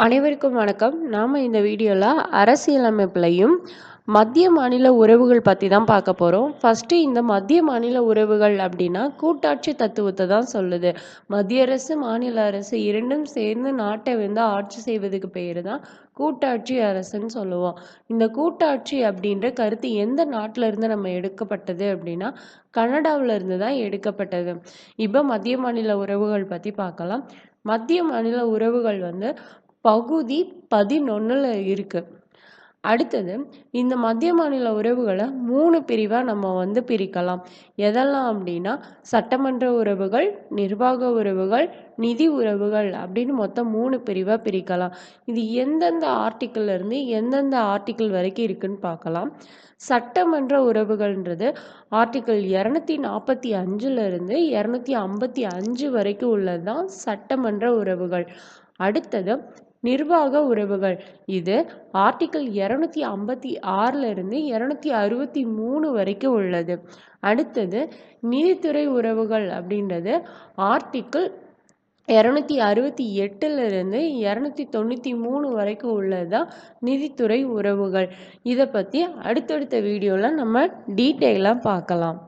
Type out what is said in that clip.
அனைவருக்கும் வணக்கம். நாம் இந்த வீடியோவில் அரசியலமைப்புலையும் மத்திய மாநில உறவுகள் பற்றி தான் பார்க்க போகிறோம். ஃபஸ்ட்டு இந்த மத்திய மாநில உறவுகள் அப்படின்னா கூட்டாட்சி தத்துவத்தை தான் சொல்லுது. மத்திய அரசு மாநில அரசு இரண்டும் சேர்ந்து நாட்டை ஆட்சி செய்வதுக்கு பேர் தான் கூட்டாட்சி அரசுன்னு சொல்லுவோம். இந்த கூட்டாட்சி அப்படின்ற கருத்து எந்த நாட்டில இருந்து நம்ம எடுக்கப்பட்டது அப்படின்னா கனடாவில் இருந்து தான் எடுக்கப்பட்டது. இப்போ மத்திய மாநில உறவுகள் பற்றி பார்க்கலாம். மத்திய மாநில உறவுகள் பகுதி 11ல் இருக்கு. அடுத்தது இந்த மத்திய மாநில உறவுகளை 3 பிரிவாக நம்ம பிரிக்கலாம். எதெல்லாம் அப்படின்னா சட்டமன்ற உறவுகள், நிர்வாக உறவுகள், நிதி உறவுகள் அப்படின்னு மொத்தம் 3 பிரிவாக பிரிக்கலாம். இது எந்தெந்த ஆர்டிக்கிள் இருந்து எந்தெந்த ஆர்டிக்கிள் வரைக்கும் இருக்குன்னு பார்க்கலாம். சட்டமன்ற உறவுகள்ன்றது ஆர்டிக்கிள் 245 இருந்து 255 வரைக்கும் உள்ளது தான் சட்டமன்ற உறவுகள். அடுத்தது நிர்வாக உறவுகள். இது ஆர்டிக்கிள் 256 இருந்து 263 வரைக்கும் உள்ளது. அடுத்தது நீதித்துறை உறவுகள் அப்படின்றது ஆர்டிக்கிள் 268 இருந்து 293 வரைக்கும் உள்ளதுதான் நிதித்துறை உறவுகள். இதை பற்றி அடுத்தடுத்த வீடியோவில் நம்ம டீட்டெயிலாக பார்க்கலாம்.